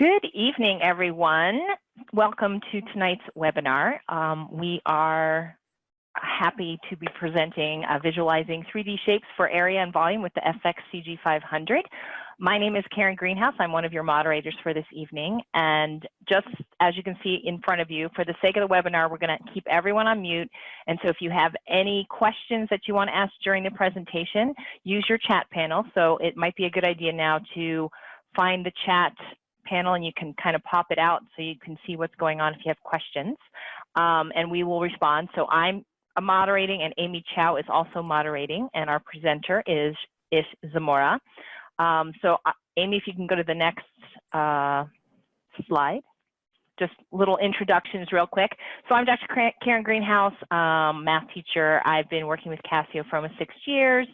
Good evening, everyone. Welcome to tonight's webinar. We are happy to be presenting visualizing 3D shapes for area and volume with the FX CG500. My name is Karen Greenhouse. I'm one of your moderators for this evening. And just as you can see in front of you, for the sake of the webinar, we're going to keep everyone on mute. And so if you have any questions that you want to ask during the presentation, use your chat panel. So it might be a good idea now to find the chat panel and you can kind of pop it out so you can see what's going on if you have questions. And we will respond. So I'm moderating and Amy Chow is also moderating, and our presenter is Ish Zamora. Amy, if you can go to the next slide. Just little introductions real quick. So I'm Dr. Karen Greenhouse, math teacher. I've been working with Casio for almost 6 years,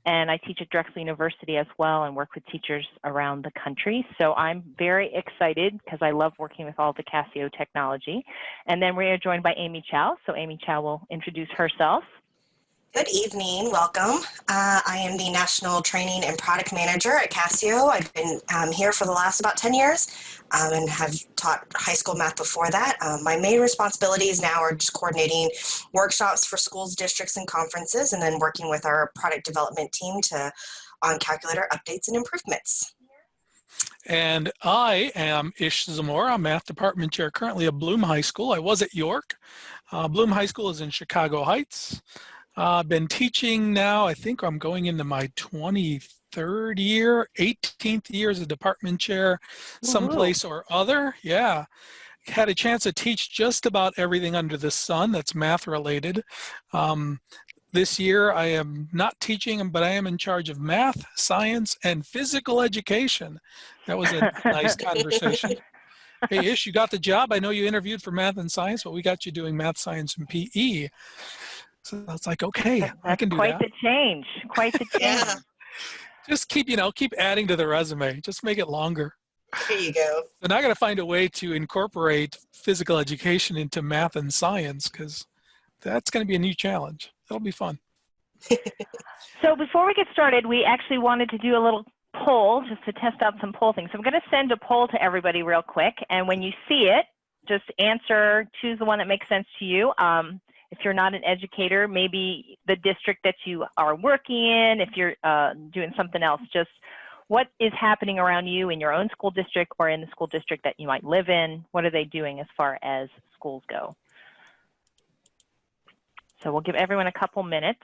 and I teach at Drexel University as well and work with teachers around the country. So I'm very excited because I love working with all the Casio technology. And then we are joined by Amy Chow. So Amy Chow will introduce herself. Good evening, welcome. I am the National Training and Product Manager at Casio. I've been here for the last about 10 years and have taught high school math before that. My main responsibilities now are just coordinating workshops for schools, districts, and conferences, and then working with our product development team on calculator updates and improvements. And I am Ish Zamora, math department chair currently at Bloom High School. I was at York. Bloom High School is in Chicago Heights. I've been teaching now, I think I'm going into my 23rd year, 18th year as a department chair, someplace or other. Yeah, had a chance to teach just about everything under the sun that's math related. This year I am not teaching, but I am in charge of math, science, and physical education. That was a nice conversation. Hey, Ish, you got the job. I know you interviewed for math and science, but we got you doing math, science, and PE. So I was like, okay, I can do that. Quite the change, quite the change. Yeah. Just keep adding to the resume. Just make it longer. There you go. And I got to find a way to incorporate physical education into math and science because that's going to be a new challenge. It'll be fun. So before we get started, we actually wanted to do a little poll just to test out some poll things. So I'm going to send a poll to everybody real quick. And when you see it, just answer, choose the one that makes sense to you. If you're not an educator, maybe the district that you are working in, if you're doing something else, just what is happening around you in your own school district or in the school district that you might live in? What are they doing as far as schools go? So we'll give everyone a couple minutes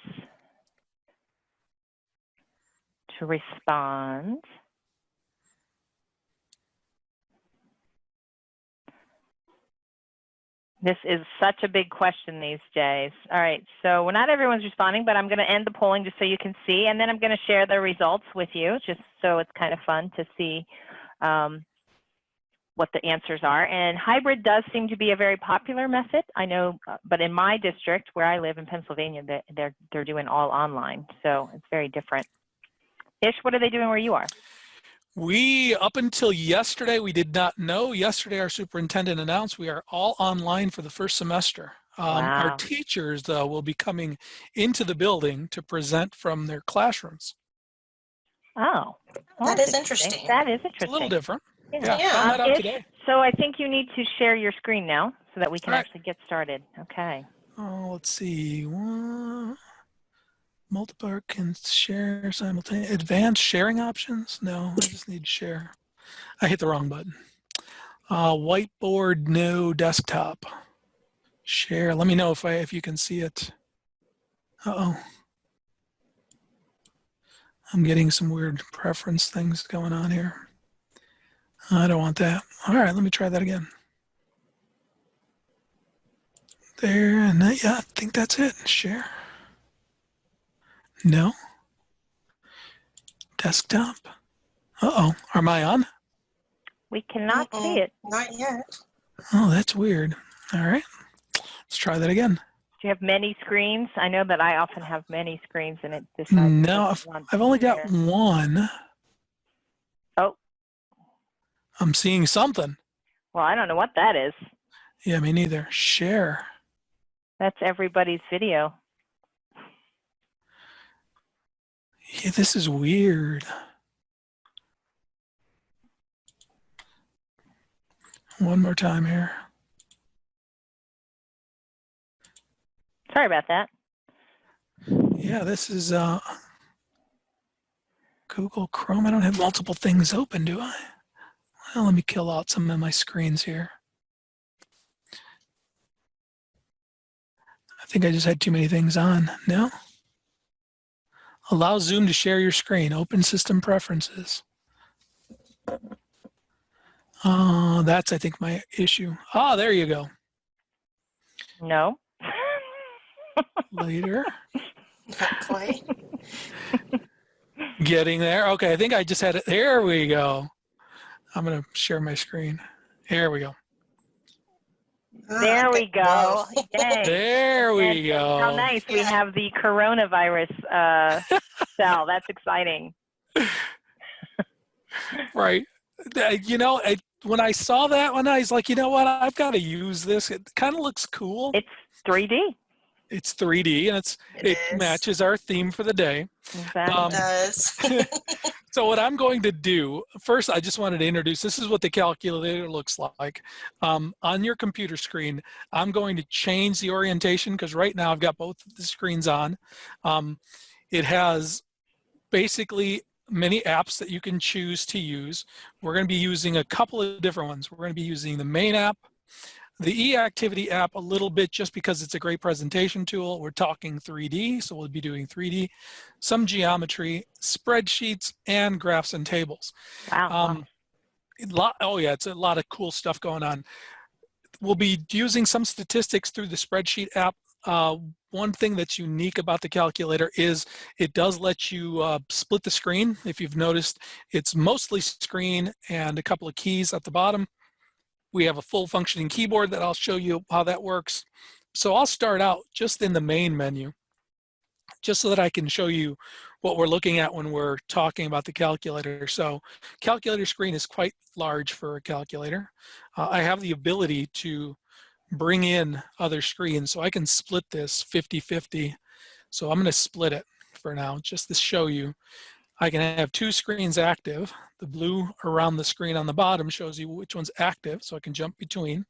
to respond. This is such a big question these days. All right, so not everyone's responding, but I'm going to end the polling just so you can see, and then I'm going to share the results with you, just so it's kind of fun to see what the answers are. And hybrid does seem to be a very popular method, I know, but in my district, where I live in Pennsylvania, they're doing all online, so it's very different. Ish, what are they doing where you are? Up until yesterday, we did not know. Yesterday, our superintendent announced we are all online for the first semester. Wow. Our teachers, though, will be coming into the building to present from their classrooms. Oh, well, That is interesting. That is interesting. It's a little different. Yeah. Found that out Ish, today. so I think you need to share your screen now so that we can All right. actually get started. Okay. Oh, let's see. Multiple can share simultaneously. Advanced sharing options? No, I just need to share. I hit the wrong button. Whiteboard, no. Desktop. Share. Let me know if you can see it. Uh-oh. I'm getting some weird preference things going on here. I don't want that. All right, let me try that again. There, and yeah, I think that's it. Share. No. Desktop. Uh-oh. Am I on? We cannot see it. Not yet. Oh, that's weird. All right. Let's try that again. Do you have many screens? I know that I often have many screens and it decides. No, I've only got one. Oh. I'm seeing something. Well, I don't know what that is. Yeah, me neither. Share. That's everybody's video. Yeah, this is weird. one more time here. Sorry about that. Yeah, this is Google Chrome. I don't have multiple things open, do I? Well, let me kill out some of my screens here. I think I just had too many things on. No? Allow Zoom to share your screen. Open system preferences. That's, I think, my issue. Ah, there you go. No. Later. Not quite. Getting there. Okay, I think I just had it. There we go. I'm going to share my screen. Here we go. There we go. Whoa. Yay. There we go. How nice. We have the coronavirus cell. That's exciting. Right. You know, when I saw that one, I was like, you know what? I've got to use this. It kind of looks cool. It's 3D. It's 3D, and it is. matches our theme for the day. Exactly. It does. So what I'm going to do, first, I just wanted to introduce, this is what the calculator looks like. On your computer screen, I'm going to change the orientation because right now I've got both of the screens on. It has basically many apps that you can choose to use. We're going to be using a couple of different ones. We're going to be using the main app, the eActivity app a little bit just because it's a great presentation tool. We're talking 3D, so we'll be doing 3D, some geometry, spreadsheets, and graphs and tables. Wow. Oh yeah, it's a lot of cool stuff going on. We'll be using some statistics through the spreadsheet app. One thing that's unique about the calculator is it does let you split the screen. If you've noticed, it's mostly screen and a couple of keys at the bottom. We have a full functioning keyboard that I'll show you how that works. So I'll start out just in the main menu, just so that I can show you what we're looking at when we're talking about the calculator. So calculator screen is quite large for a calculator. I have the ability to bring in other screens, so I can split this 50-50. So I'm going to split it for now, just to show you. I can have two screens active. The blue around the screen on the bottom shows you which one's active, so I can jump between.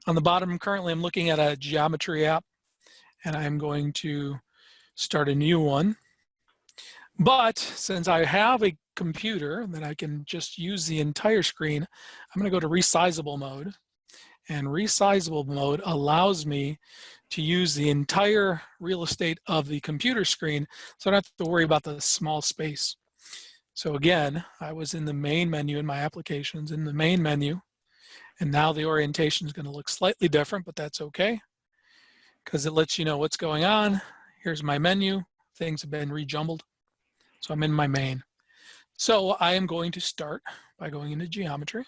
On the bottom, currently I'm looking at a geometry app, and I'm going to start a new one. But since I have a computer that I can just use the entire screen, I'm going to go to resizable mode. And resizable mode allows me to use the entire real estate of the computer screen, so I don't have to worry about the small space. So again, I was in the main menu in my applications, in the main menu, and now the orientation is going to look slightly different, but that's okay, because it lets you know what's going on. Here's my menu. Things have been rejumbled. So I'm in my main. So I am going to start by going into geometry.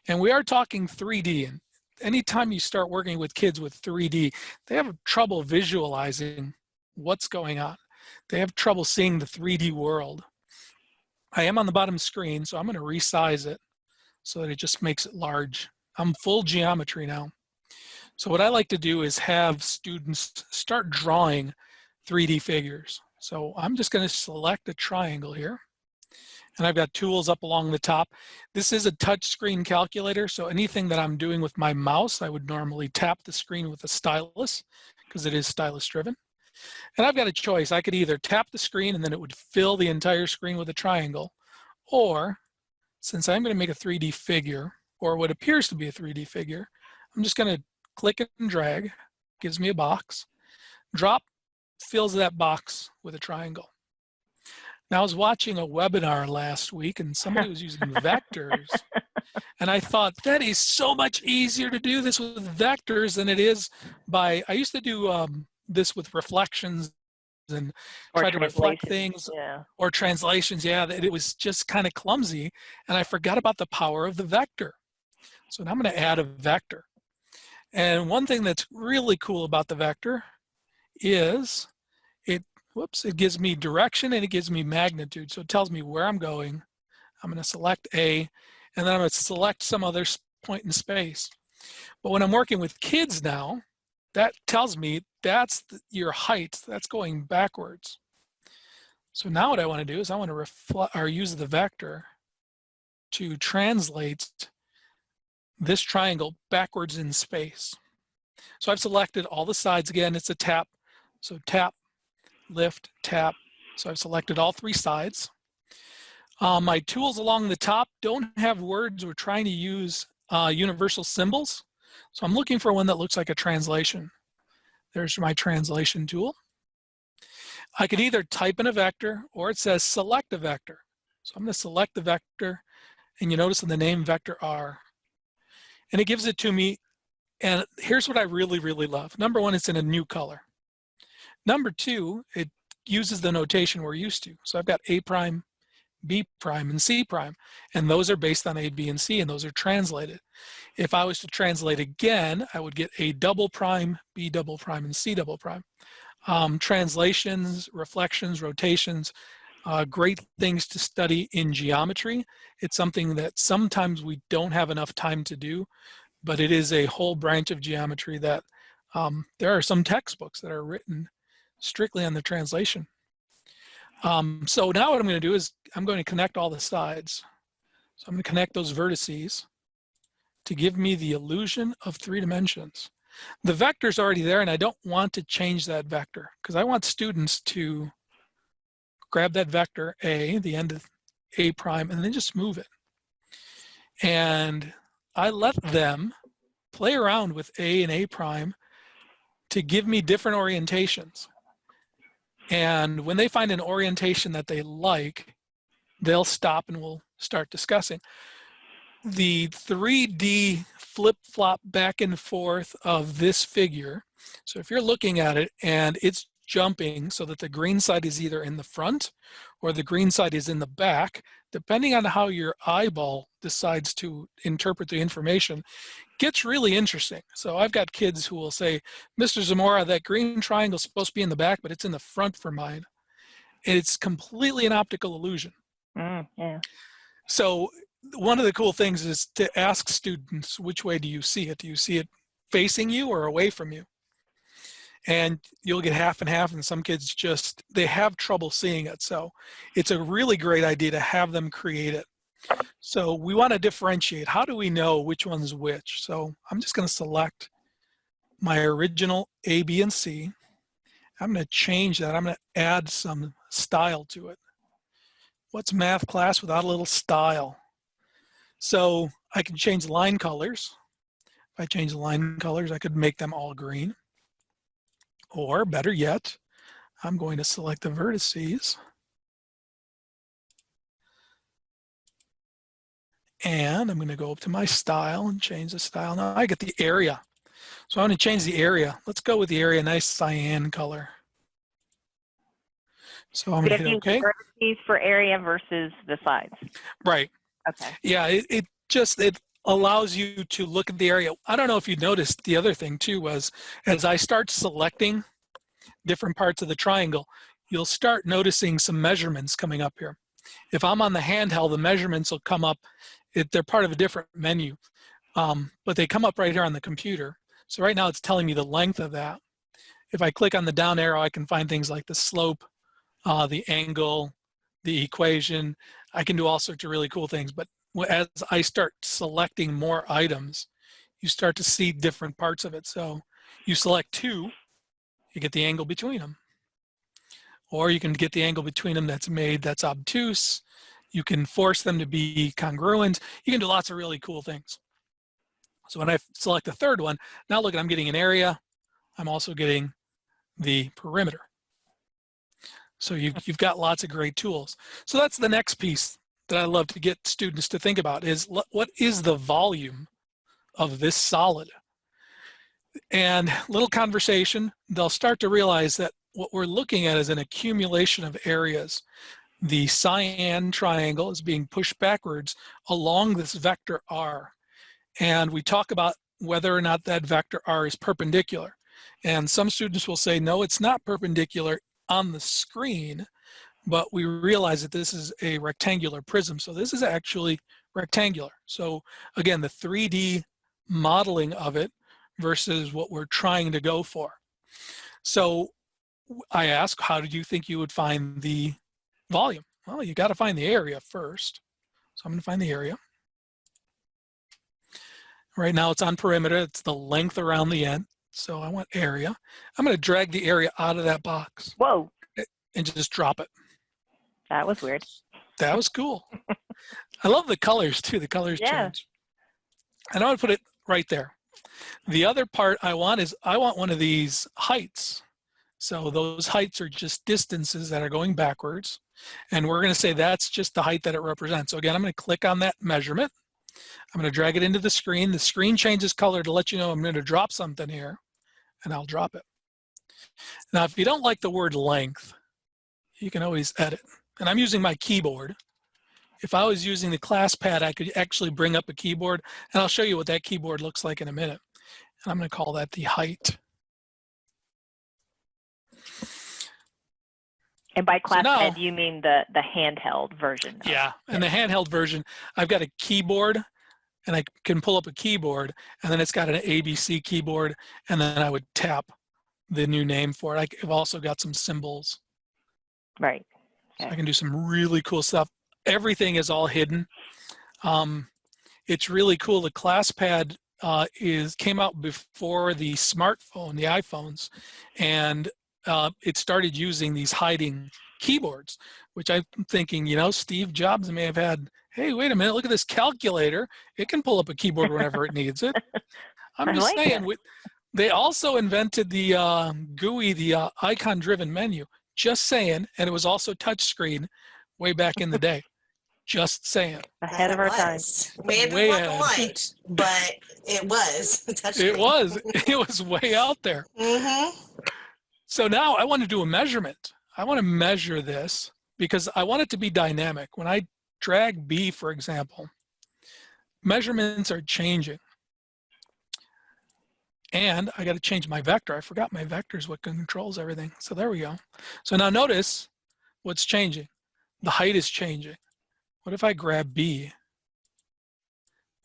And we are talking 3D, and anytime you start working with kids with 3D, they have trouble visualizing what's going on. They have trouble seeing the 3D world. I am on the bottom screen, so I'm going to resize it so that it just makes it large. I'm full geometry now. So what I like to do is have students start drawing 3D figures. So I'm just going to select a triangle here. And I've got tools up along the top. This is a touch screen calculator, so anything that I'm doing with my mouse, I would normally tap the screen with a stylus because it is stylus driven. And I've got a choice. I could either tap the screen and then it would fill the entire screen with a triangle, or since I'm going to make a 3D figure, or what appears to be a 3D figure, I'm just going to click and drag, gives me a box, drop, fills that box with a triangle. Now, I was watching a webinar last week and somebody was using vectors. And I thought, that is so much easier to do this with vectors than it is by, I used to do this with reflections and try to reflect things, or translations. Yeah, it was just kind of clumsy. And I forgot about the power of the vector. So now I'm going to add a vector. And one thing that's really cool about the vector is it gives me direction and it gives me magnitude. So it tells me where I'm going. I'm going to select A, and then I'm going to select some other point in space. But when I'm working with kids now, that tells me that's your height. That's going backwards. So now what I want to do is I want to reflect or use the vector to translate this triangle backwards in space. So I've selected all the sides. Again, it's a tap. So tap, lift, tap. So I've selected all 3 sides. My tools along the top don't have words. We're trying to use universal symbols. So I'm looking for one that looks like a translation. There's my translation tool. I could either type in a vector or it says select a vector. So I'm going to select the vector, and you notice in the name vector R. And it gives it to me. And here's what I really, really love. Number 1, it's in a new color. Number 2, it uses the notation we're used to. So I've got A prime, B prime, and C prime. And those are based on A, B, and C, and those are translated. If I was to translate again, I would get A double prime, B double prime, and C double prime. Translations, reflections, rotations, great things to study in geometry. It's something that sometimes we don't have enough time to do, but it is a whole branch of geometry that there are some textbooks that are written strictly on the translation. So now what I'm going to do is I'm going to connect all the sides. So I'm going to connect those vertices to give me the illusion of 3 dimensions. The vector's already there, and I don't want to change that vector because I want students to grab that vector A, the end of A prime, and then just move it. And I let them play around with A and A prime to give me different orientations. And when they find an orientation that they like, they'll stop and we'll start discussing. The 3D flip-flop back and forth of this figure. So if you're looking at it and it's jumping so that the green side is either in the front or the green side is in the back, depending on how your eyeball decides to interpret the information, gets really interesting. So I've got kids who will say, Mr. Zamora, that green triangle is supposed to be in the back, but it's in the front for mine. And it's completely an optical illusion. Yeah. So one of the cool things is to ask students, which way do you see it? Do you see it facing you or away from you? And you'll get half and half, and some kids just, they have trouble seeing it. So it's a really great idea to have them create it. So we want to differentiate. How do we know which one's which? So I'm just going to select my original A, B, and C. I'm going to change that. I'm going to add some style to it. What's math class without a little style? So I can change line colors. If I change the line colors, I could make them all green. Or better yet, I'm going to select the vertices. And I'm going to go up to my style and change the style. Now I get the area. So I'm going to change the area. Let's go with the area, nice cyan color. So I'm going to hit OK. Vertices for area versus the sides. Right. Okay. Yeah, it allows you to look at the area. I don't know if you noticed, the other thing too was as I start selecting different parts of the triangle, you'll start noticing some measurements coming up here. If I'm on the handheld, the measurements will come up. They're part of a different menu, but they come up right here on the computer. So right now it's telling me the length of that. If I click on the down arrow, I can find things like the slope, the angle, the equation. I can do all sorts of really cool things. But as I start selecting more items, you start to see different parts of it. So you select 2, you get the angle between them. Or you can get the angle between them that's obtuse. You can force them to be congruent. You can do lots of really cool things. So when I select the third one, now look, I'm getting an area. I'm also getting the perimeter. So you've got lots of great tools. So that's the next piece that I love to get students to think about is what is the volume of this solid? And little conversation, they'll start to realize that what we're looking at is an accumulation of areas. The cyan triangle is being pushed backwards along this vector R. And we talk about whether or not that vector R is perpendicular. And some students will say, no, it's not perpendicular on the screen, but we realize that this is a rectangular prism. So this is actually rectangular. So again, the 3D modeling of it versus what we're trying to go for. So I ask, how did you think you would find the volume? Well, you got to find the area first. So I'm going to find the area. Right now it's on perimeter. It's the length around the end. So I want area. I'm going to drag the area out of that box Whoa, and just drop it. that was weird. That was cool. I love the colors too. The colors Yeah. change. And I want to put it right there. The other part I want is I want one of these heights. So those heights are just distances that are going backwards. And we're going to say that's just the height that it represents. So again, I'm going to click on that measurement. I'm going to drag it into the screen. The screen changes color to let you know I'm going to drop something here, and I'll drop it. Now, if you don't like the word length, you can always edit. And I'm using my keyboard. If I was using the ClassPad, I could actually bring up a keyboard, and I'll show you what that keyboard looks like in a minute. And I'm going to call that the height. And by So now- ClassPad, you mean the handheld version? of Yeah, and the handheld version, I've got a keyboard, and I can pull up a keyboard, and then it's got an ABC keyboard, and then I would tap the new name for it. I've also got some symbols. Right. So I can do some really cool stuff. Everything is all hidden. It's really cool. The ClassPad came out before the smartphone, the iPhones, and it started using these hiding keyboards, which I'm thinking, you know, Steve Jobs may have had, hey, wait a minute, look at this calculator. It can pull up a keyboard whenever it needs it. I'm I just like saying, they also invented the GUI, the icon-driven menu. Just saying, and it was also touchscreen way back in the day. Just saying. Ahead of our time. May have Way been black and ahead. white, but it was. It was way out there. Mm-hmm. So now I want to do a measurement. I want to measure this because I want it to be dynamic. When I drag B, for example, measurements are changing. And I got to change my vector. I forgot my vector is what controls everything. So there we go. So now notice what's changing. The height is changing. What if I grab B?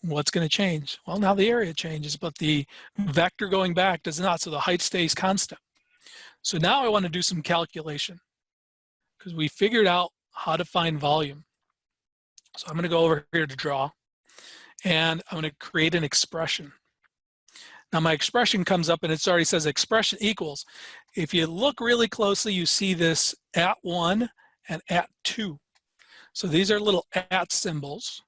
What's going to change? Well, now the area changes, but the vector going back does not. So the height stays constant. So now I want to do some calculation because we figured out how to find volume. So I'm going to go over here to draw, and I'm going to create an expression. Now my expression comes up and it already says expression equals. If you look really closely, you see this @1 and @2. So these are little @ symbols.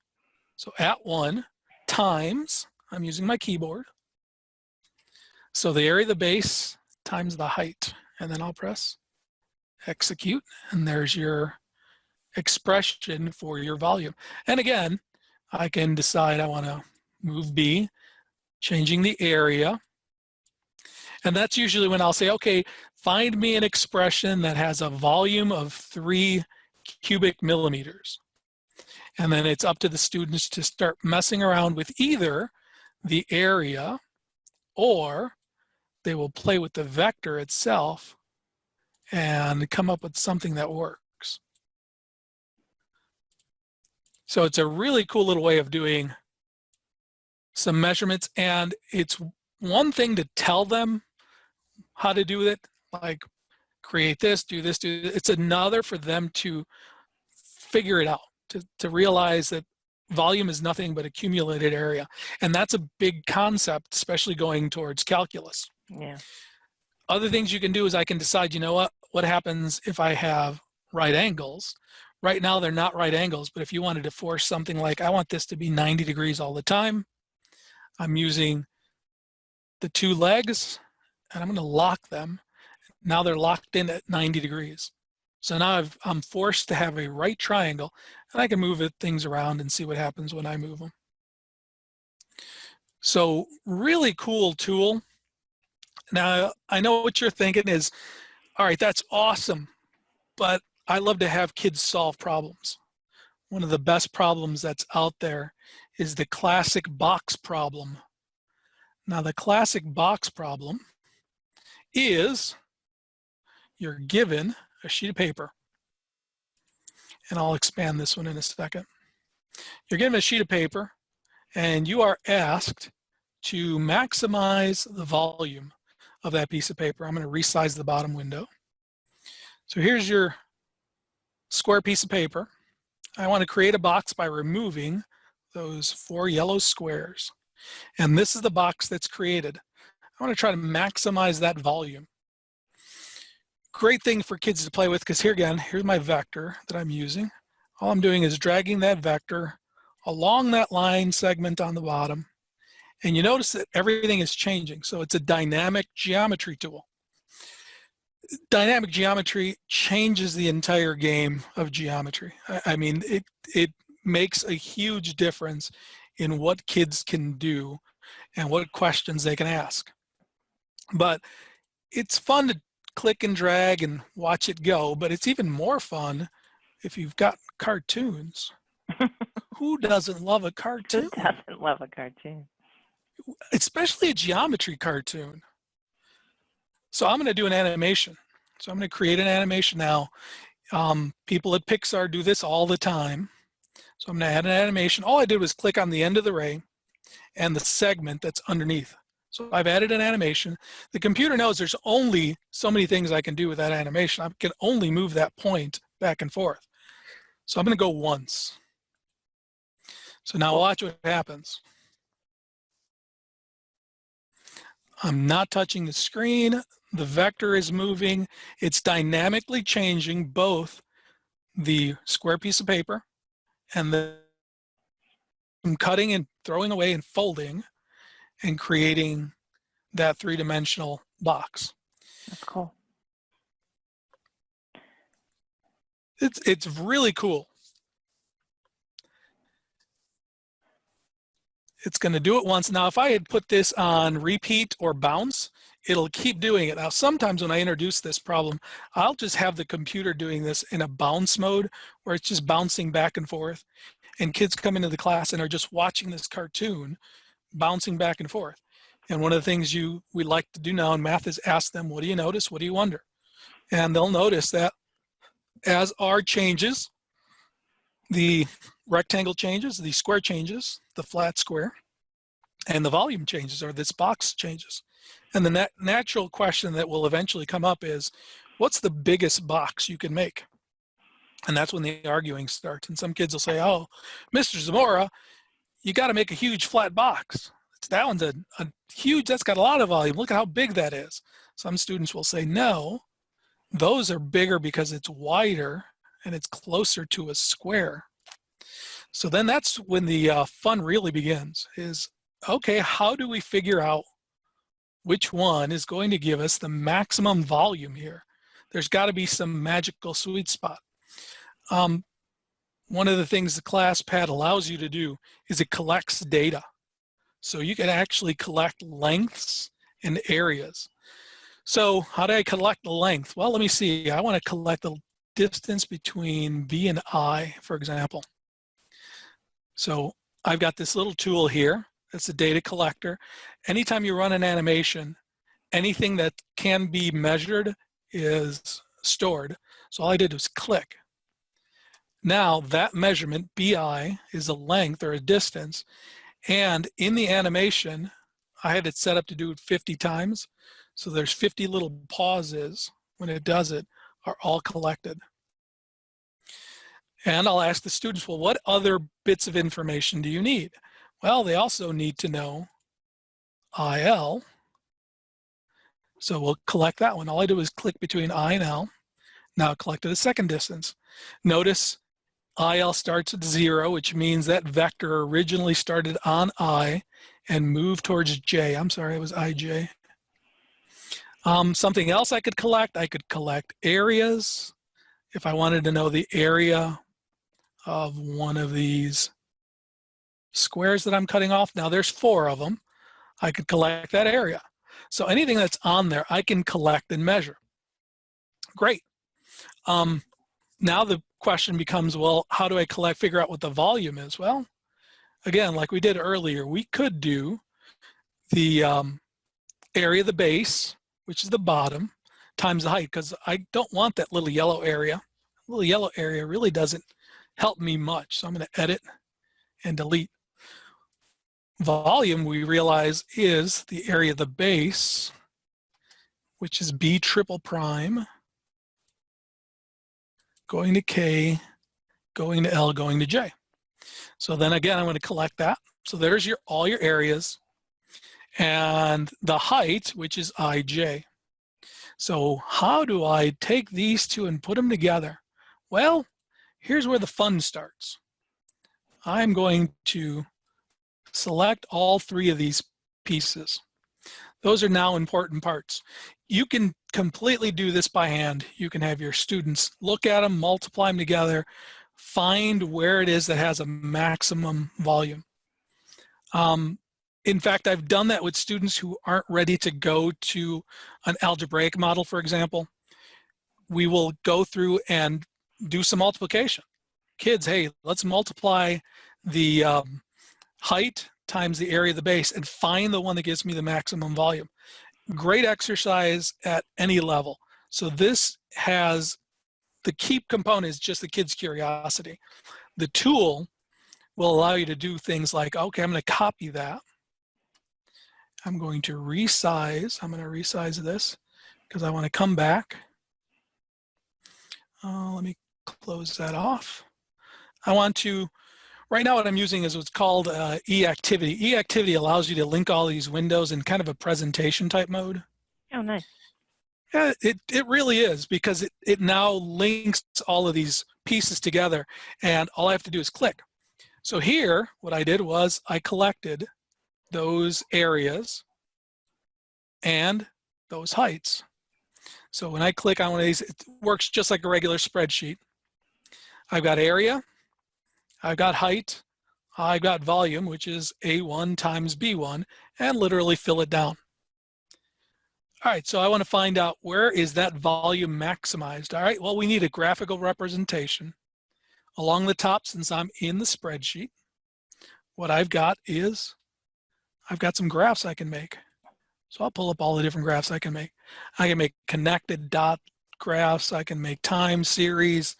So @1 times, I'm using my keyboard. So the area of the base times the height, and then I'll press execute, and there's your expression for your volume. And again, I can decide I want to move B, changing the area. And that's usually when I'll say, okay, find me an expression that has a volume of 3 cubic millimeters. And then it's up to the students to start messing around with either the area or they will play with the vector itself and come up with something that works. So it's a really cool little way of doing some measurements, and it's one thing to tell them how to do it, like create this, do this, do this. It's another for them to figure it out, to realize that volume is nothing but accumulated area. And that's a big concept, especially going towards calculus. Yeah. Other things you can do is I can decide, you know what happens if I have right angles? Right now they're not right angles, but if you wanted to force something like, I want this to be 90 degrees all the time, I'm using the 2 legs and I'm going to lock them. Now they're locked in at 90 degrees. So now I'm forced to have a right triangle, and I can move things around and see what happens when I move them. So really cool tool. Now I know what you're thinking is, all right, that's awesome, but I love to have kids solve problems. One of the best problems that's out there is the classic box problem. Now the classic box problem is you're given a sheet of paper, and I'll expand this one in a second. You're given a sheet of paper and you are asked to maximize the volume of that piece of paper. I'm going to resize the bottom window. So here's your square piece of paper. I want to create a box by removing those 4 yellow squares. And this is the box that's created. I want to try to maximize that volume. Great thing for kids to play with, because here again, here's my vector that I'm using. All I'm doing is dragging that vector along that line segment on the bottom. And you notice that everything is changing. So it's a dynamic geometry tool. Dynamic geometry changes the entire game of geometry. I mean, it makes a huge difference in what kids can do and what questions they can ask. But it's fun to click and drag and watch it go, but it's even more fun if you've got cartoons. Who doesn't love a cartoon? Who doesn't love a cartoon? Especially a geometry cartoon. So I'm going to do an animation. So I'm going to create an animation now. People at Pixar do this all the time. So I'm going to add an animation. All I did was click on the end of the ray and the segment that's underneath. So I've added an animation. The computer knows there's only so many things I can do with that animation. I can only move that point back and forth. So I'm going to go once. So now watch what happens. I'm not touching the screen. The vector is moving. It's dynamically changing both the square piece of paper and I'm cutting and throwing away and folding and creating that three-dimensional box. That's cool. It's really cool. It's going to do it once. Now, if I had put this on repeat or bounce, it'll keep doing it. Now, sometimes when I introduce this problem, I'll just have the computer doing this in a bounce mode where it's just bouncing back and forth. And kids come into the class and are just watching this cartoon bouncing back and forth. And one of the things we like to do now in math is ask them, what do you notice? What do you wonder? And they'll notice that as R changes, the rectangle changes, the square changes, the flat square, and the volume changes, or this box changes. And the natural question that will eventually come up is, what's the biggest box you can make? And that's when the arguing starts. And some kids will say, oh, Mr. Zamora, you got to make a huge flat box. That one's a huge, that's got a lot of volume. Look at how big that is. Some students will say, no, those are bigger because it's wider and it's closer to a square. So then that's when the fun really begins is, okay, how do we figure out which one is going to give us the maximum volume here? There's got to be some magical sweet spot. One of the things the ClassPad allows you to do is it collects data. So you can actually collect lengths and areas. So how do I collect the length? Well, let me see. I want to collect the distance between B and I, for example. So I've got this little tool here. It's a data collector. Anytime you run an animation, anything that can be measured is stored. So all I did was click. Now that measurement, BI, is a length or a distance. And in the animation, I had it set up to do it 50 times. So there's 50 little pauses when it does it are all collected. And I'll ask the students, well, what other bits of information do you need? Well, they also need to know IL. So we'll collect that one. All I do is click between I and L. Now it collected a second distance. Notice IL starts at 0, which means that vector originally started on I and moved towards J. I'm sorry, it was IJ. Something else I could collect areas. If I wanted to know the area of one of these squares that I'm cutting off, now there's 4 of them, I could collect that area. So anything that's on there, I can collect and measure. Great. Now the question becomes, well, how do I figure out what the volume is? Well, again, like we did earlier, we could do the area of the base, which is the bottom, times the height, because I don't want that little yellow area. The little yellow area really doesn't help me much. So I'm going to edit and delete. Volume, we realize, is the area of the base, which is B triple prime, going to K, going to L, going to J. So then again, I'm going to collect that. So there's all your areas, and the height, which is ij. So how do I take these two and put them together? Well, here's where the fun starts. I'm going to select all three of these pieces. Those are now important parts. You can completely do this by hand. You can have your students look at them, multiply them together, find where it is that has a maximum volume. In fact, I've done that with students who aren't ready to go to an algebraic model, for example. We will go through and do some multiplication. Kids, hey, let's multiply the height times the area of the base and find the one that gives me the maximum volume. Great exercise at any level. So this has, the key component is just the kid's curiosity. The tool will allow you to do things like, okay, I'm going to copy that. I'm going to resize. I'm going to resize this because I want to come back. Let me close that off. I want to, right now what I'm using is what's called eActivity. eActivity allows you to link all these windows in kind of a presentation type mode. Oh, nice. Yeah, it really is, because it now links all of these pieces together, and all I have to do is click. So here, what I did was I collected those areas and those heights. So when I click on one of these, it works just like a regular spreadsheet. I've got area, I've got height, I've got volume, which is A1 times B1, and literally fill it down. All right, so I want to find out, where is that volume maximized? All right, well, we need a graphical representation. Along the top, since I'm in the spreadsheet, what I've got is, I've got some graphs I can make. So I'll pull up all the different graphs I can make. I can make connected dot graphs, I can make time series,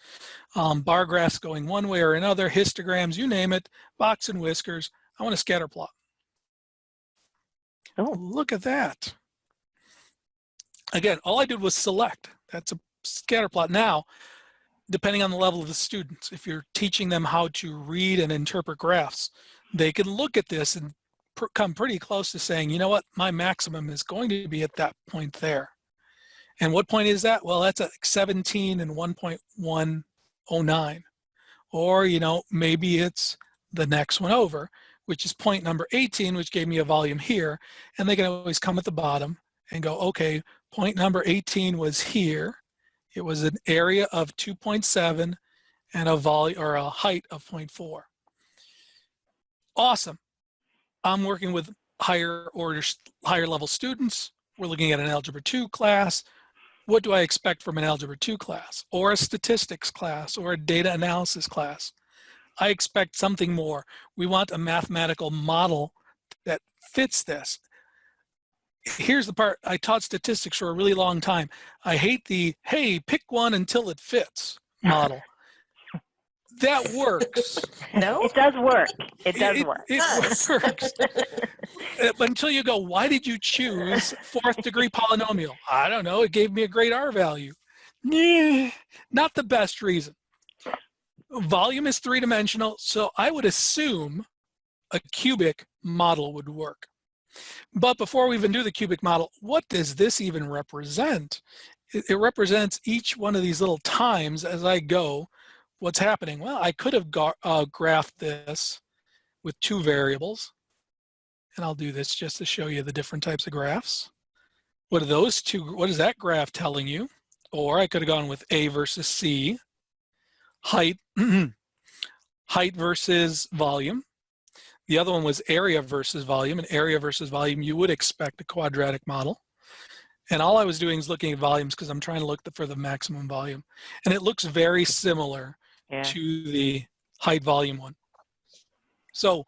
bar graphs going one way or another, histograms, you name it, box and whiskers. I want a scatter plot. Oh, look at that. Again, all I did was select. That's a scatter plot. Now, depending on the level of the students, if you're teaching them how to read and interpret graphs, they can look at this and come pretty close to saying, you know what, my maximum is going to be at that point there. And what point is that? Well, that's at 17 and 1.109. Or, you know, maybe it's the next one over, which is point number 18, which gave me a volume here. And they can always come at the bottom and go, okay, point number 18 was here. It was an area of 2.7 and a volume, or a height of 0.4. Awesome. I'm working with higher level students. We're looking at an Algebra 2 class. What do I expect from an Algebra 2 class, or a statistics class, or a data analysis class? I expect something more. We want a mathematical model that fits this. Here's the part, I taught statistics for a really long time. I hate the, hey, pick one until it fits model. That works. No? It does work. It does work. It works. But until you go, why did you choose fourth degree polynomial? I don't know, it gave me a great R value. Not the best reason. Volume is three-dimensional, so I would assume a cubic model would work. But before we even do the cubic model, what does this even represent? It represents each one of these little times as I go. What's happening? Well, I could have graphed this with two variables. And I'll do this just to show you the different types of graphs. What are those two? What is that graph telling you? Or I could have gone with A versus C, height, height versus volume. The other one was area versus volume, and area versus volume, you would expect a quadratic model. And all I was doing is looking at volumes because I'm trying to look for the maximum volume. And it looks very similar to the height volume one. So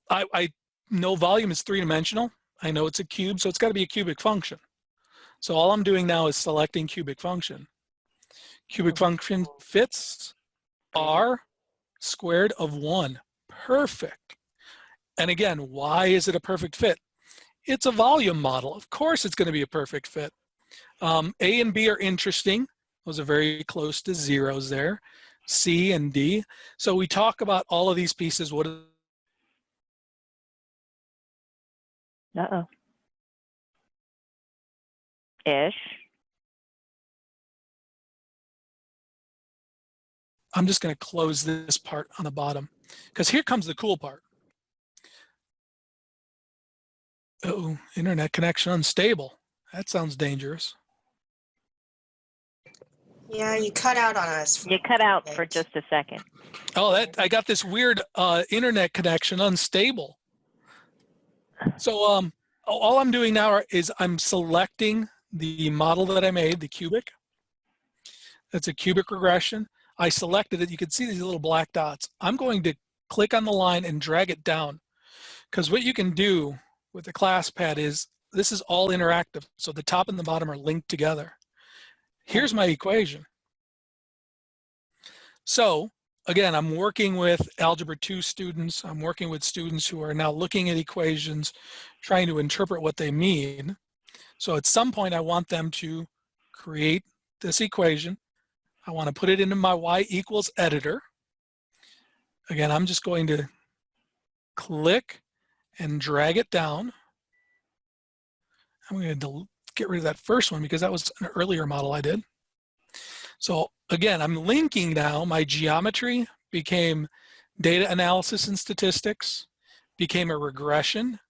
I know volume is three-dimensional. I know it's a cube, so it's got to be a cubic function. So all I'm doing now is selecting cubic function. Cubic function fits R squared of 1. Perfect. And again, why is it a perfect fit? It's a volume model. Of course it's going to be a perfect fit. A and B are interesting. Those are very close to zeros there. C and D. So we talk about all of these pieces. What Uh-oh. Ish. I'm just going to close this part on the bottom because here comes the cool part. Oh, internet connection unstable. That sounds dangerous. Yeah, you cut out on us. You cut out for just a second. Oh, I got this weird internet connection unstable. So all I'm doing now is I'm selecting the model that I made, the cubic. That's a cubic regression. I selected it. You can see these little black dots. I'm going to click on the line and drag it down, because what you can do with the ClassPad is this is all interactive. So the top and the bottom are linked together. Here's my equation. So again, I'm working with Algebra 2 students. I'm working with students who are now looking at equations, trying to interpret what they mean. So at some point, I want them to create this equation. I want to put it into my y equals editor. Again, I'm just going to click and drag it down. I'm going to get rid of that first one because that was an earlier model I did. So again, I'm linking now. My geometry became data analysis and statistics, became a regression,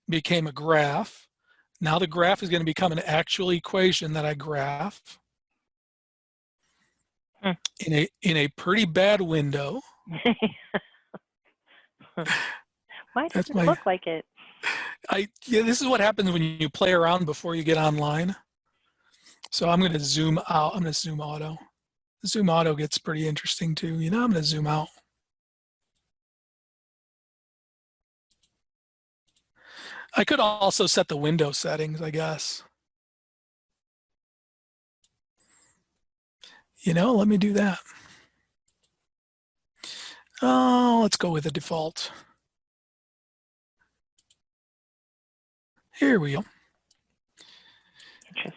became a graph. Now the graph is going to become an actual equation that I graph in a pretty bad window. Why does it look like it? Yeah, this is what happens when you play around before you get online. So I'm going to zoom out. I'm going to zoom auto. Zoom auto gets pretty interesting too. You know, I'm going to zoom out. I could also set the window settings, I guess. You know, let me do that. Oh, let's go with the default. Here we go.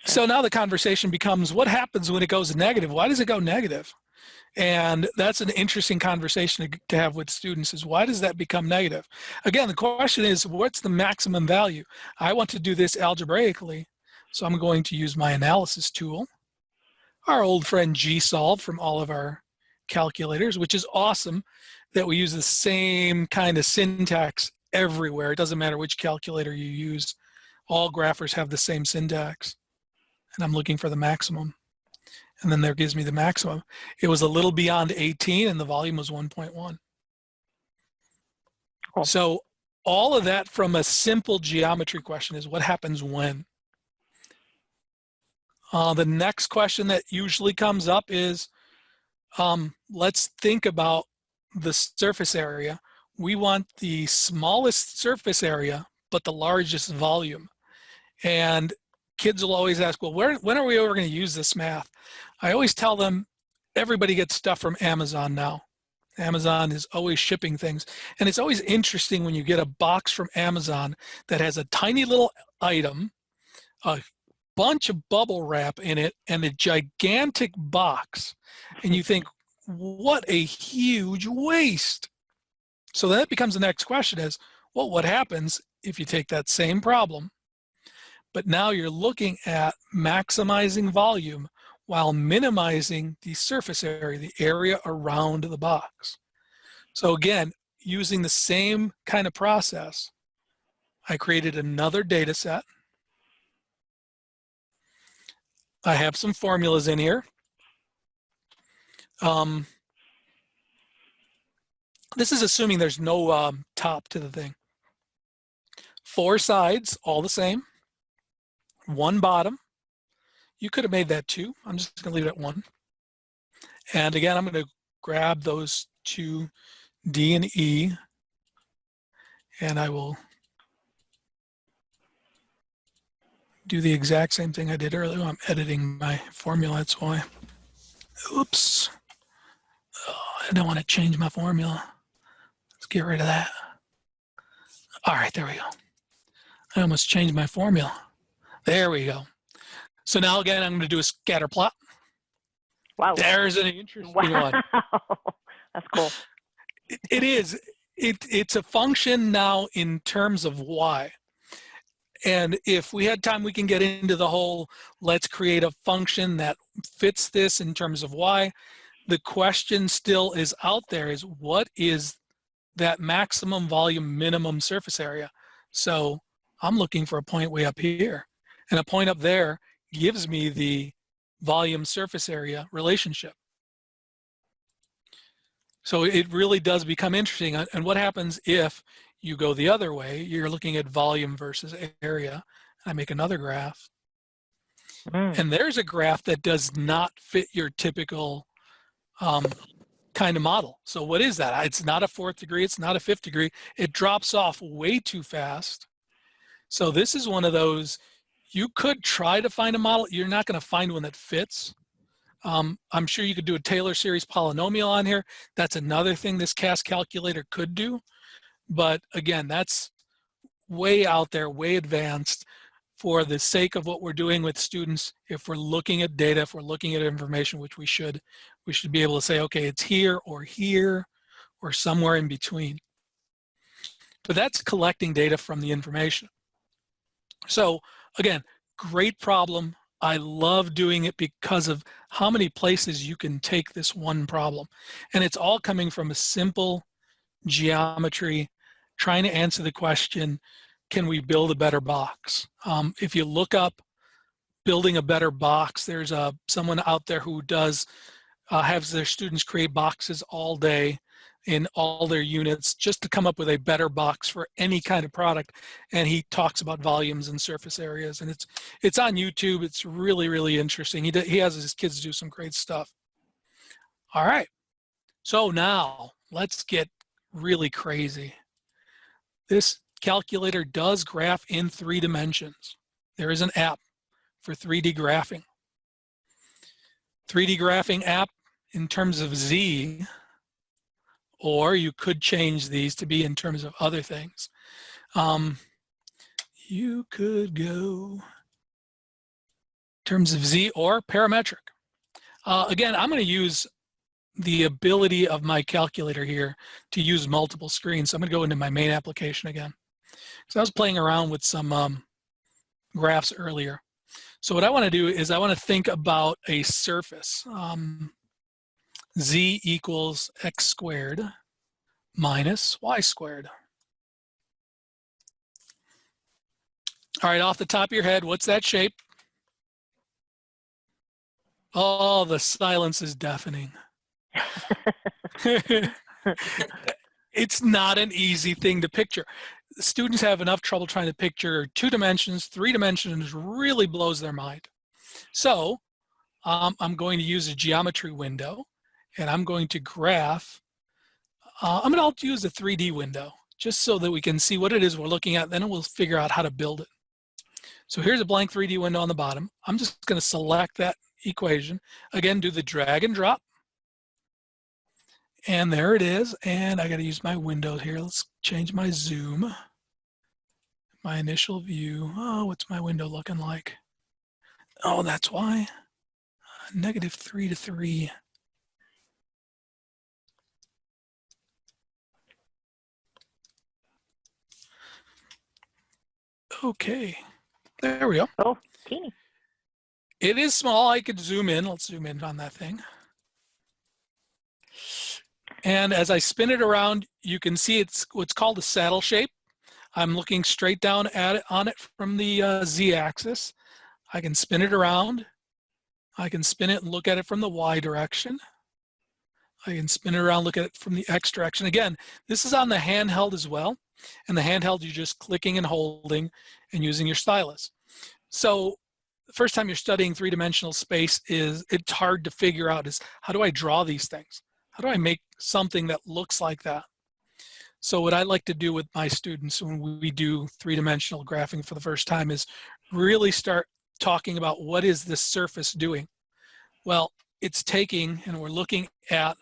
So now the conversation becomes, what happens when it goes negative? Why does it go negative? And that's an interesting conversation to have with students, is why does that become negative? Again, the question is, what's the maximum value? I want to do this algebraically, so I'm going to use my analysis tool, our old friend GSolve from all of our calculators, which is awesome that we use the same kind of syntax everywhere. It doesn't matter which calculator you use. All graphers have the same syntax. And I'm looking for the maximum. And then there gives me the maximum. It was a little beyond 18 and the volume was 1.1. Cool. So all of that from a simple geometry question is what happens when? The next question that usually comes up is, let's think about the surface area. We want the smallest surface area, but the largest volume. And kids will always ask, well, when are we ever going to use this math? I always tell them, everybody gets stuff from Amazon now. Amazon is always shipping things. And it's always interesting when you get a box from Amazon that has a tiny little item, a bunch of bubble wrap in it, and a gigantic box. And you think, what a huge waste. So that becomes the next question is, well, what happens if you take that same problem, but now you're looking at maximizing volume while minimizing the surface area, the area around the box. So again, using the same kind of process, I created another data set. I have some formulas in here. This is assuming there's no top to the thing. 4 sides, all the same. 1 bottom. You could have made that 2. I'm just going to leave it at 1. And again, I'm going to grab those 2 D and E, and I will do the exact same thing I did earlier. I'm editing my formula, that's why. Oops. Oh, I don't want to change my formula. Let's get rid of that. All right, there we go. I almost changed my formula. There we go. So now again, I'm going to do a scatter plot. Wow. There's an interesting one. That's cool. It is. It's a function now in terms of y. And if we had time, we can get into the whole, let's create a function that fits this in terms of y. The question still is out there is, what is that maximum volume minimum surface area? So I'm looking for a point way up here, and a point up there gives me the volume surface area relationship. So it really does become interesting. And what happens if you go the other way? You're looking at volume versus area. I make another graph. And there's a graph that does not fit your typical kind of model. So what is that? It's not a 4th degree. It's not a 5th degree. It drops off way too fast. So this is one of those, you could try to find a model. You're not going to find one that fits. I'm sure you could do a Taylor series polynomial on here. That's another thing this CAS calculator could do. But again, that's way out there, way advanced. For the sake of what we're doing with students, if we're looking at data, if we're looking at information, which we should be able to say, okay, it's here or somewhere in between. But that's collecting data from the information. So again, great problem. I love doing it because of how many places you can take this one problem. And it's all coming from a simple geometry, trying to answer the question, can we build a better box? If you look up building a better box, there's someone out there who does have their students create boxes all day in all their units just to come up with a better box for any kind of product. And he talks about volumes and surface areas, and it's on YouTube. It's really, really interesting. He has his kids do some great stuff. All right, so now let's get really crazy. This calculator does graph in 3 dimensions. There is an app for 3D graphing. 3D graphing app in terms of Z, or you could change these to be in terms of other things. You could go in terms of Z or parametric. Again, I'm going to use the ability of my calculator here to use multiple screens. So I'm going to go into my main application again. So I was playing around with some graphs earlier. So what I want to do is I want to think about a surface. Z equals x squared minus y squared. All right, off the top of your head, what's that shape? Oh, the silence is deafening. It's not an easy thing to picture. Students have enough trouble trying to picture 2 dimensions. 3 dimensions really blows their mind. So I'm going to use a geometry window, and I'm going to graph. I'm going to use a 3D window just so that we can see what it is we're looking at. Then we'll figure out how to build it. So here's a blank 3D window on the bottom. I'm just going to select that equation. Again, do the drag and drop. And there it is. And I got to use my window here. Let's change my zoom. My initial view. Oh, what's my window looking like? Oh, that's why. -3 to 3. Okay, there we go. Oh, teeny. It is small. I could zoom in. Let's zoom in on that thing. And as I spin it around, you can see it's what's called a saddle shape. I'm looking straight down at it on it from the z-axis. I can spin it around. I can spin it and look at it from the y direction. I can spin it around, look at it from the x direction. Again, this is on the handheld as well. And the handheld, you're just clicking and holding and using your stylus. So the first time you're studying 3-dimensional space it's hard to figure out is, how do I draw these things? How do I make something that looks like that? So what I like to do with my students when we do 3-dimensional graphing for the first time is really start talking about, what is this surface doing? Well, it's taking, and we're looking at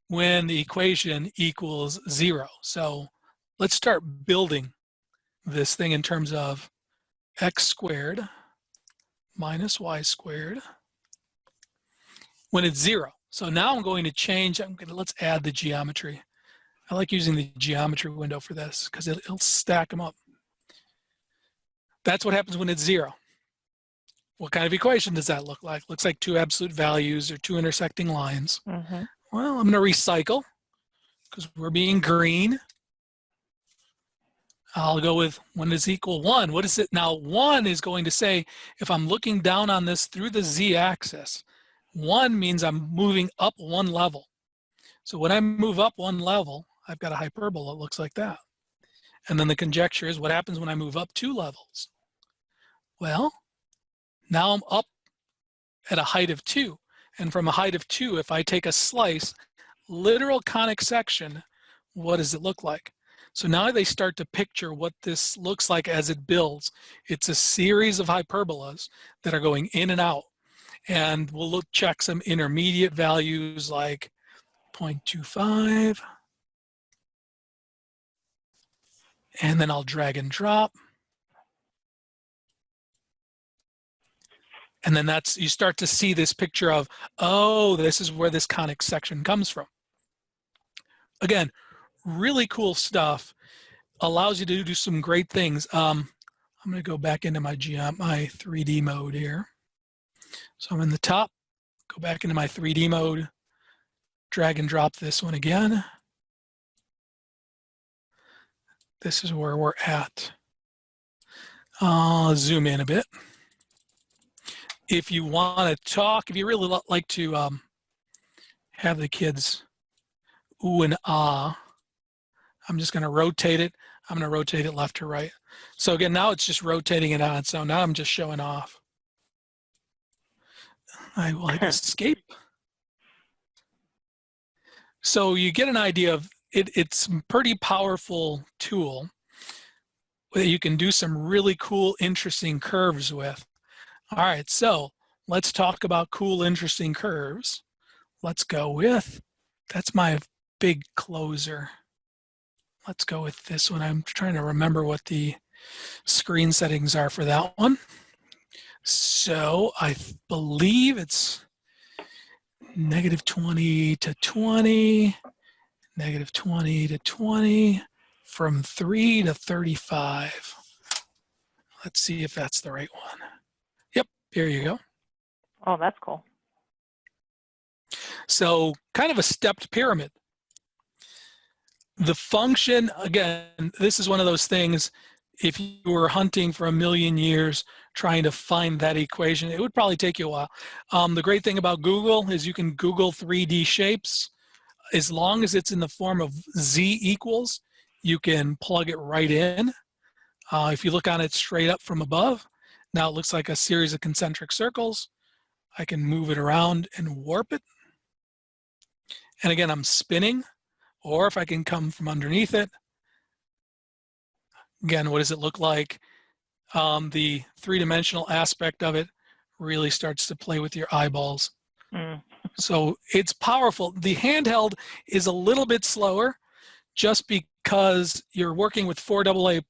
when the equation equals 0. So let's start building this thing in terms of x squared minus y squared when it's 0. So now I'm going to change, let's add the geometry. I like using the geometry window for this because it'll stack them up. That's what happens when it's 0. What kind of equation does that look like? Looks like 2 absolute values or 2 intersecting lines. Mm-hmm. Well, I'm going to recycle because we're being green. I'll go with when is equal 1. What is it? Now 1 is going to say, if I'm looking down on this through the z-axis, 1 means I'm moving up 1 level. So when I move up 1 level, I've got a hyperbola that looks like that. And then the conjecture is what happens when I move up 2 levels? Well, now I'm up at a height of 2. And from a height of 2, if I take a slice, literal conic section, what does it look like? So now they start to picture what this looks like as it builds. It's a series of hyperbolas that are going in and out. And we'll check some intermediate values like 0.25. And then I'll drag and drop. And then you start to see this picture of, oh, this is where this conic section comes from. Again, really cool stuff. Allows you to do some great things. I'm going to go back into my 3D mode here. So I'm in the top, go back into my 3D mode, drag and drop this one again. This is where we're at. Zoom in a bit. If you want to talk, if you really like to have the kids ooh and ah, I'm just going to rotate it. I'm going to rotate it left to right. So again, now it's just rotating it on. So now I'm just showing off. I will hit escape. So you get an idea of it. It's a pretty powerful tool that you can do some really cool, interesting curves with. All right, so let's talk about cool, interesting curves. Let's go with, that's my big closer. Let's go with this one. I'm trying to remember what the screen settings are for that one. So I believe it's -20 to 20, -20 to 20, from 3 to 35. Let's see if that's the right one. Yep, here you go. Oh, that's cool. So kind of a stepped pyramid. The function, again, this is one of those things, if you were hunting for a million years trying to find that equation, it would probably take you a while. The great thing about Google is you can Google 3D shapes. As long as it's in the form of z equals, you can plug it right in. If you look on it straight up from above, now it looks like a series of concentric circles. I can move it around and warp it. And again, I'm spinning. Or if I can come from underneath it, again, what does it look like? The three-dimensional aspect of it really starts to play with your eyeballs. So it's powerful. The handheld is a little bit slower just because you're working with 4 AA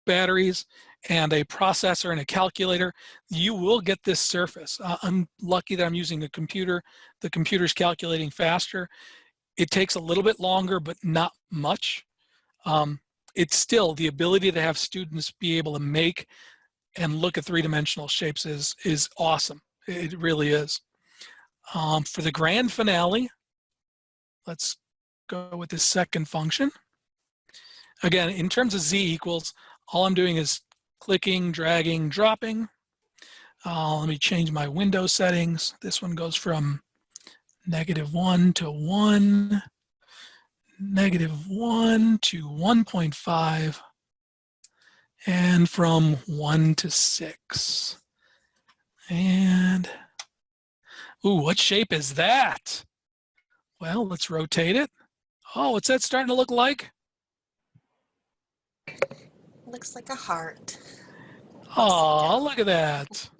batteries and a processor and a calculator. You will get this surface. I'm lucky that I'm using a computer. The computer's calculating faster. It takes a little bit longer, but not much. It's still the ability to have students be able to make and look at three-dimensional shapes is awesome. It really is. For the grand finale, let's go with this second function. Again, in terms of z equals, all I'm doing is clicking, dragging, dropping. Let me change my window settings. This one goes from -1 to 1, -1 to 1.5, and from 1 to 6. And, ooh, what shape is that? Well, let's rotate it. Oh, what's that starting to look like? Looks like a heart. Oh, look at that.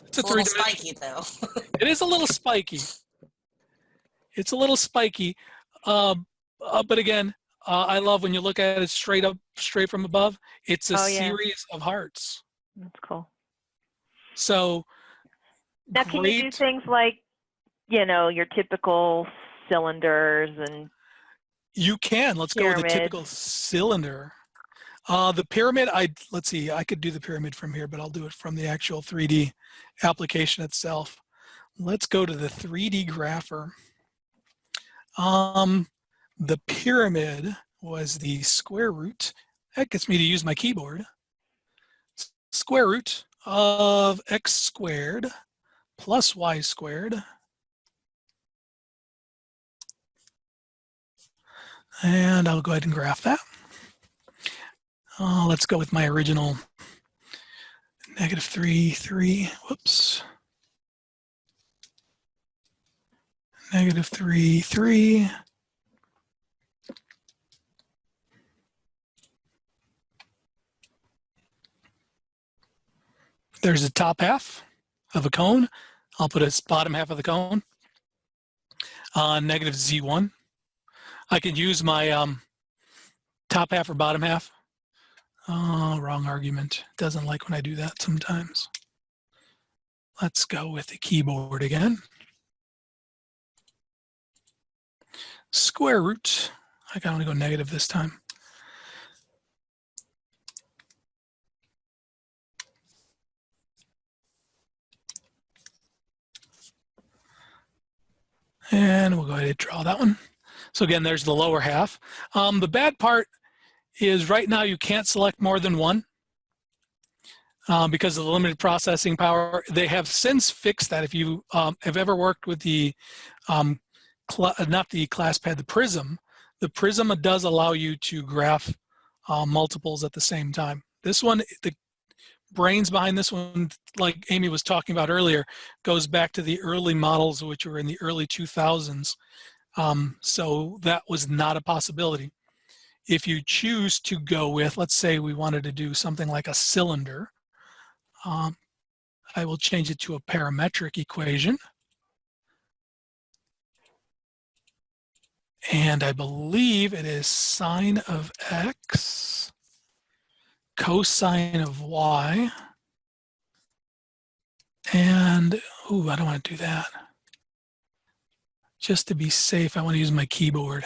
It's a little spiky, though. It is a little spiky. It's a little spiky, but again, I love when you look at it straight from above. It's a series of hearts. That's cool. So now, can you do things like, you know, your typical cylinders and you can. Let's pyramids. go with a typical cylinder. The pyramid, let's see, I could do the pyramid from here, but I'll do it from the actual 3D application itself. Let's go to the 3D grapher. The pyramid was the square root. That gets me to use my keyboard. Square root of x squared plus y squared. And I'll go ahead and graph that. Let's go with my original -3, 3, whoops. -3, 3. There's the top half of a cone. I'll put a bottom half of the cone on -Z1. I can use my top half or bottom half. Oh, wrong argument. Doesn't like when I do that sometimes. Let's go with the keyboard again. Square root. I can only go negative this time. And we'll go ahead and draw that one. So again, there's the lower half. The bad part is right now you can't select more than one because of the limited processing power. They have since fixed that. If you have ever worked with the, not the ClassPad, the Prism does allow you to graph multiples at the same time. This one, the brains behind this one, like Amy was talking about earlier, goes back to the early models, which were in the early 2000s. So that was not a possibility. If you choose to go with, let's say we wanted to do something like a cylinder, I will change it to a parametric equation. And I believe it is sine of x, cosine of y, and, ooh, I don't want to do that. Just to be safe, I want to use my keyboard.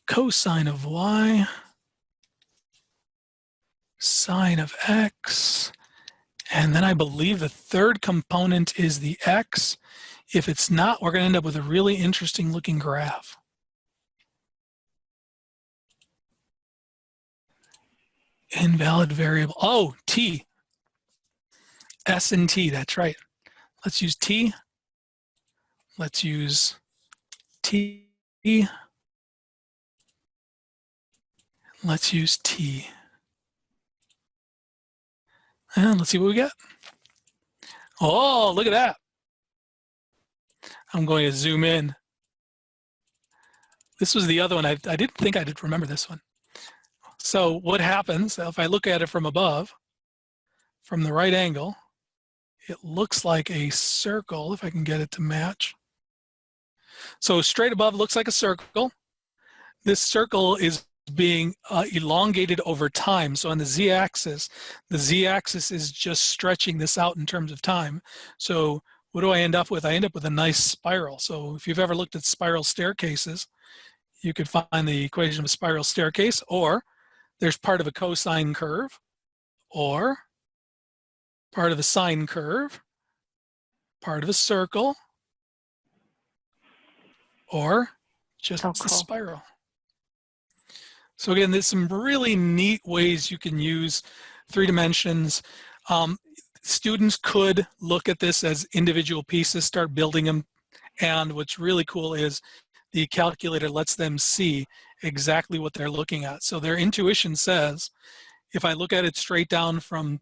Cosine of y, sine of x, and then I believe the third component is the x. If it's not, we're going to end up with a really interesting looking graph. Invalid variable. Oh, t. S and t, that's right. Let's use t. Let's use t. Let's use t. And let's see what we get. Oh, look at that. I'm going to zoom in. This was the other one. I didn't think I did remember this one. So what happens if I look at it from above, from the right angle, it looks like a circle, if I can get it to match. So straight above looks like a circle. This circle is being elongated over time. So on the z-axis is just stretching this out in terms of time. So what do I end up with? I end up with a nice spiral. So if you've ever looked at spiral staircases, you could find the equation of a spiral staircase, or there's part of a cosine curve, or part of a sine curve, part of a circle, or just a spiral. So again, there's some really neat ways you can use 3 dimensions. Students could look at this as individual pieces, start building them. And what's really cool is the calculator lets them see exactly what they're looking at. So their intuition says, if I look at it straight down from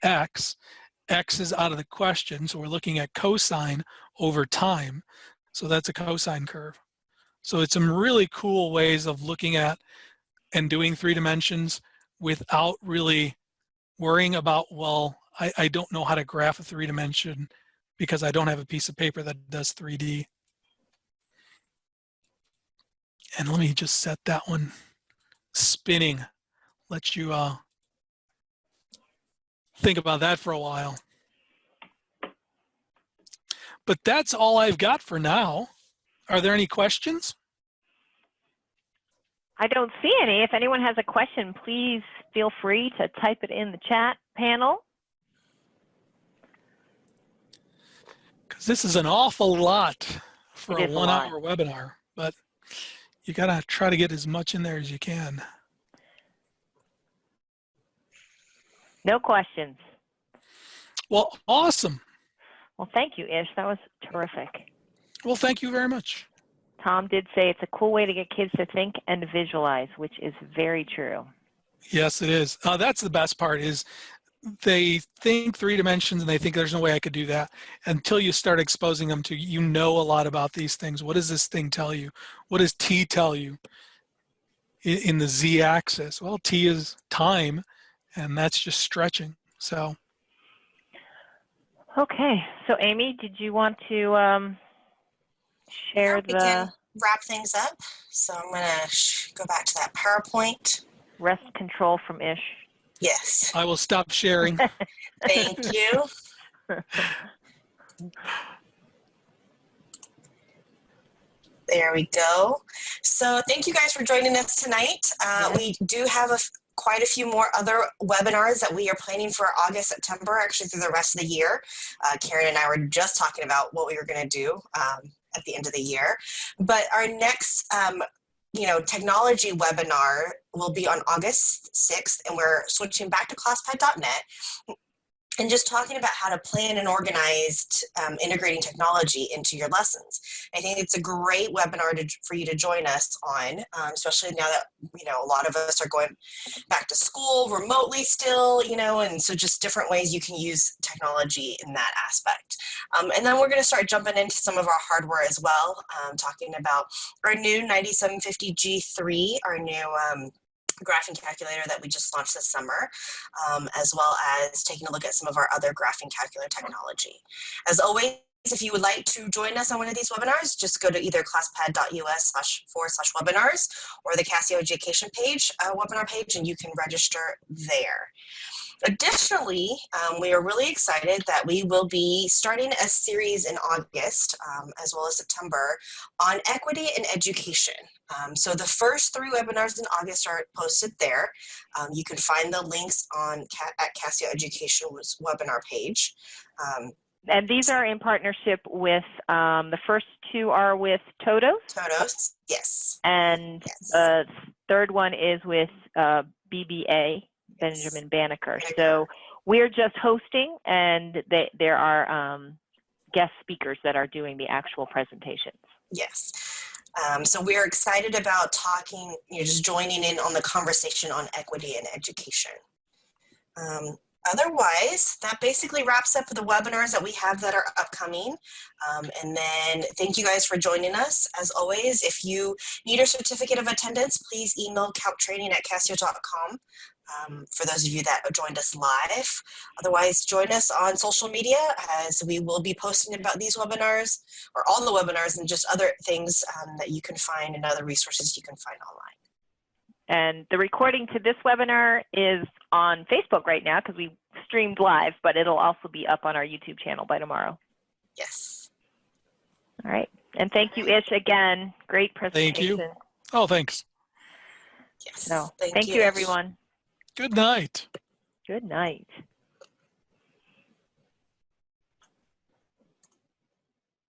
x, x is out of the question. So we're looking at cosine over time. So that's a cosine curve. So it's some really cool ways of looking at and doing 3 dimensions without really worrying about, well, I don't know how to graph a 3 dimension because I don't have a piece of paper that does 3D. And let me just set that one spinning. Let you think about that for a while. But that's all I've got for now. Are there any questions? I don't see any. If anyone has a question, please feel free to type it in the chat panel. Because this is an awful lot for a It is a lot. 1-hour webinar, but you got to try to get as much in there as you can. No questions. Well, awesome. Well, thank you, Ish. That was terrific. Well, thank you very much. Tom did say it's a cool way to get kids to think and visualize, which is very true. Yes, it is. That's the best part is they think 3 dimensions and they think there's no way I could do that until you start exposing them to, you know, a lot about these things. What does this thing tell you? What does T tell you in the Z axis? Well, T is time, and that's just stretching. So. Okay. So Amy, did you want to share We the can wrap things up. So I'm going to go back to that PowerPoint. rest control from Ish? Yes. I will stop sharing. Thank you. There we go. So thank you guys for joining us tonight. We do have quite a few more other webinars that we are planning for August, September, actually through the rest of the year. Karen and I were just talking about what we were going to do at the end of the year. But our next technology webinar will be on August 6th, and we're switching back to ClassPad.net and just talking about how to plan and organize integrating technology into your lessons. I think it's a great webinar for you to join us on, especially now that, a lot of us are going back to school remotely still, and so just different ways you can use technology in that aspect. And then we're gonna start jumping into some of our hardware as well, talking about our new 9750G3, our new graphing calculator that we just launched this summer, as well as taking a look at some of our other graphing calculator technology. As always, if you would like to join us on one of these webinars, just go to either classpad.us//webinars or the Casio Education page, webinar page, and you can register there. Additionally, we are really excited that we will be starting a series in August, as well as September, on equity in education. So the first 3 webinars in August are posted there. You can find the links at Casio Education's webinar page. And these are in partnership with, the first 2 are with Todos. Todos, yes. And Yes. the third one is with BBA, Benjamin Banneker. So we're just hosting, and there are guest speakers that are doing the actual presentations. Yes. So we're excited about talking, just joining in on the conversation on equity in education. Otherwise, that basically wraps up the webinars that we have that are upcoming. And then thank you guys for joining us. As always, if you need a certificate of attendance, please email calctraining@casio.com. For those of you that joined us live. Otherwise, join us on social media, as we will be posting about these webinars, or all the webinars, and just other things that you can find, and other resources you can find online. And the recording to this webinar is on Facebook right now because we streamed live, but it'll also be up on our YouTube channel by tomorrow. Yes. All right. And thank you, Ish, again. Great presentation. Thank you. Oh, thanks. Yes. So, thank you, you, everyone. Good night. Good night.